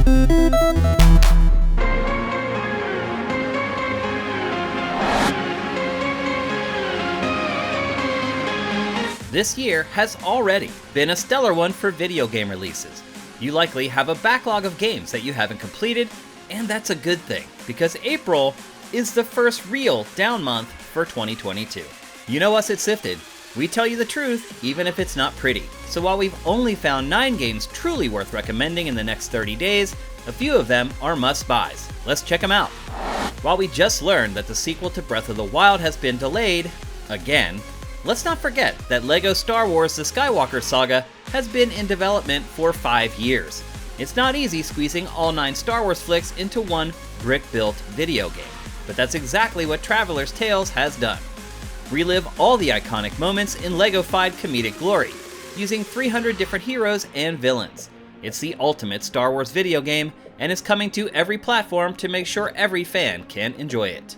This year has already been a stellar one for video game releases. You likely have a backlog of games that you haven't completed, and that's a good thing, because April is the first real down month for 2022. You know us at SIFTD, we tell you the truth even if it's not pretty. So while we've only found 9 games truly worth recommending in the next 30 days, a few of them are must-buys. Let's check them out. While we just learned that the sequel to Breath of the Wild has been delayed, again, let's not forget that LEGO Star Wars The Skywalker Saga has been in development for 5 years. It's not easy squeezing all 9 Star Wars flicks into one brick-built video game, but that's exactly what Traveler's Tales has done. Relive all the iconic moments in LEGO-fied comedic glory, using 300 different heroes and villains. It's the ultimate Star Wars video game, and is coming to every platform to make sure every fan can enjoy it.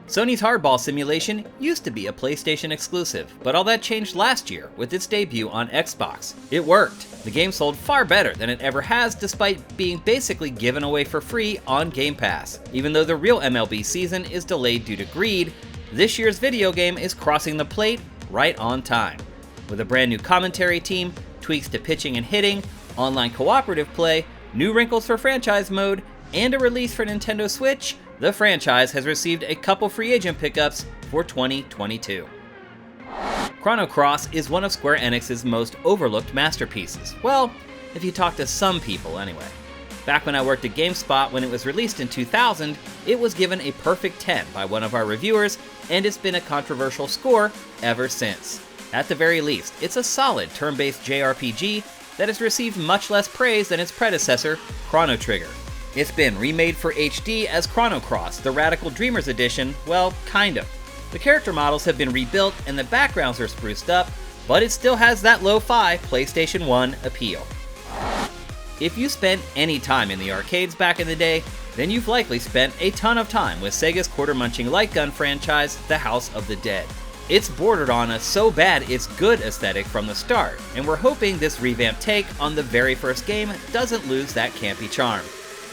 Sony's Hardball Simulation used to be a PlayStation exclusive, but all that changed last year with its debut on Xbox. It worked. The game sold far better than it ever has, despite being basically given away for free on Game Pass. Even though the real MLB season is delayed due to greed, this year's video game is crossing the plate right on time. With a brand new commentary team, tweaks to pitching and hitting, online cooperative play, new wrinkles for franchise mode, and a release for Nintendo Switch, the franchise has received a couple free agent pickups for 2022. Chrono Cross is one of Square Enix's most overlooked masterpieces. Well, if you talk to some people anyway. Back when I worked at GameSpot when it was released in 2000, it was given a perfect 10 by one of our reviewers, and it's been a controversial score ever since. At the very least, it's a solid turn-based JRPG that has received much less praise than its predecessor, Chrono Trigger. It's been remade for HD as Chrono Cross, the Radical Dreamers edition, well, kind of. The character models have been rebuilt and the backgrounds are spruced up, but it still has that lo-fi PlayStation 1 appeal. If you spent any time in the arcades back in the day, then you've likely spent a ton of time with Sega's quarter-munching light gun franchise, The House of the Dead. It's bordered on a so bad it's good aesthetic from the start, and we're hoping this revamped take on the very first game doesn't lose that campy charm.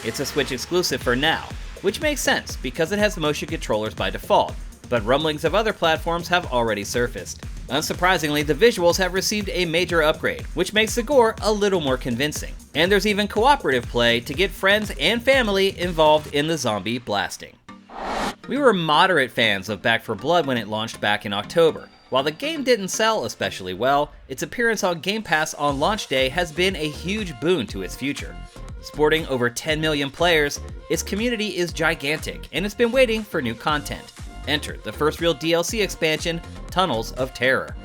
It's a Switch exclusive for now, which makes sense because it has motion controllers by default, but rumblings of other platforms have already surfaced. Unsurprisingly, the visuals have received a major upgrade, which makes the gore a little more convincing. And there's even cooperative play to get friends and family involved in the zombie blasting. We were moderate fans of Back 4 Blood when it launched back in October. While the game didn't sell especially well, its appearance on Game Pass on launch day has been a huge boon to its future. Sporting over 10 million players, its community is gigantic, and it's been waiting for new content. Enter the first real DLC expansion, Tunnels of Terror.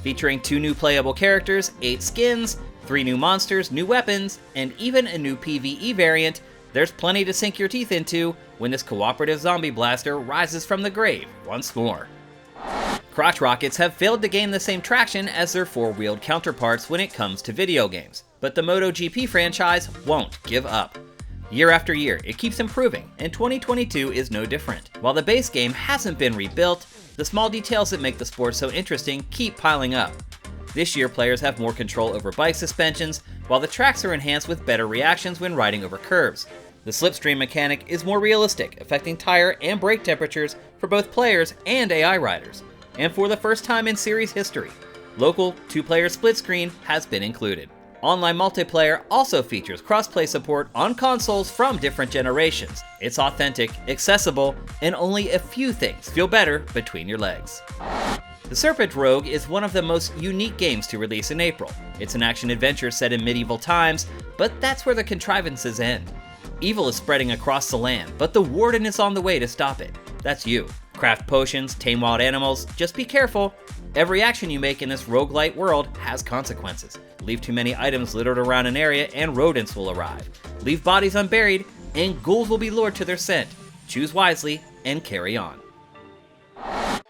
Featuring 2 new playable characters, 8 skins, 3 new monsters, new weapons, and even a new PvE variant, there's plenty to sink your teeth into when this cooperative zombie blaster rises from the grave once more. Crotch rockets have failed to gain the same traction as their 4-wheeled counterparts when it comes to video games, but the MotoGP franchise won't give up. Year after year, it keeps improving, and 2022 is no different. While the base game hasn't been rebuilt, the small details that make the sport so interesting keep piling up. This year, players have more control over bike suspensions, while the tracks are enhanced with better reactions when riding over curves. The slipstream mechanic is more realistic, affecting tire and brake temperatures for both players and AI riders. And for the first time in series history, local 2-player split screen has been included. Online multiplayer also features crossplay support on consoles from different generations. It's authentic, accessible, and only a few things feel better between your legs. The Serpent Rogue is one of the most unique games to release in April. It's an action-adventure set in medieval times, but that's where the contrivances end. Evil is spreading across the land, but the Warden is on the way to stop it. That's you. Craft potions, tame wild animals, just be careful. Every action you make in this roguelite world has consequences. Leave too many items littered around an area and rodents will arrive. Leave bodies unburied and ghouls will be lured to their scent. Choose wisely and carry on.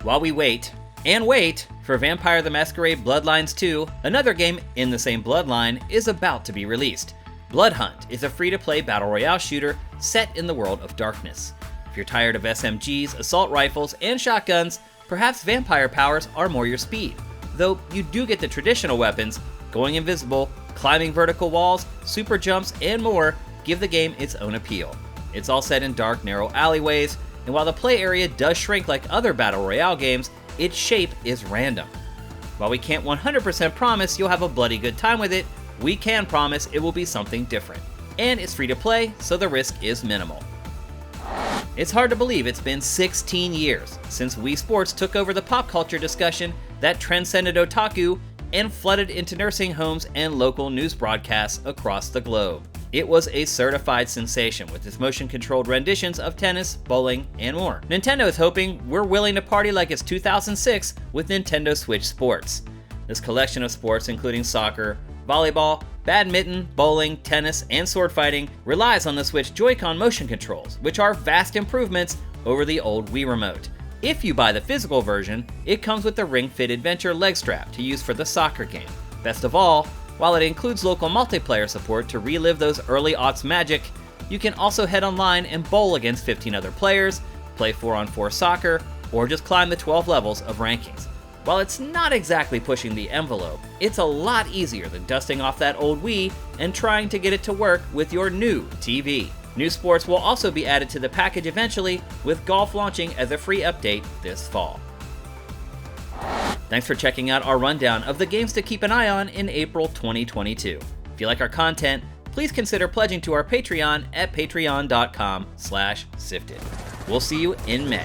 While we wait, and wait, for Vampire the Masquerade Bloodlines 2, another game in the same bloodline is about to be released. Blood Hunt is a free-to-play battle royale shooter set in the world of darkness. If you're tired of SMGs, assault rifles, and shotguns, perhaps vampire powers are more your speed. Though you do get the traditional weapons, going invisible, climbing vertical walls, super jumps, and more, give the game its own appeal. It's all set in dark, narrow alleyways, and while the play area does shrink like other Battle Royale games, its shape is random. While we can't 100% promise you'll have a bloody good time with it, we can promise it will be something different. And it's free to play, so the risk is minimal. It's hard to believe it's been 16 years since Wii Sports took over the pop culture discussion that transcended otaku and flooded into nursing homes and local news broadcasts across the globe. It was a certified sensation with its motion-controlled renditions of tennis, bowling, and more. Nintendo is hoping we're willing to party like it's 2006 with Nintendo Switch Sports. This collection of sports, including soccer, volleyball, badminton, bowling, tennis, and sword fighting, relies on the Switch Joy-Con motion controls, which are vast improvements over the old Wii Remote. If you buy the physical version, it comes with the Ring Fit Adventure leg strap to use for the soccer game. Best of all, while it includes local multiplayer support to relive those early aughts magic, you can also head online and bowl against 15 other players, play 4-on-4 soccer, or just climb the 12 levels of rankings. While it's not exactly pushing the envelope, it's a lot easier than dusting off that old Wii and trying to get it to work with your new TV. New sports will also be added to the package eventually, with golf launching as a free update this fall. Thanks for checking out our rundown of the games to keep an eye on in April 2022. If you like our content, please consider pledging to our Patreon at patreon.com/SIFTD. We'll see you in May.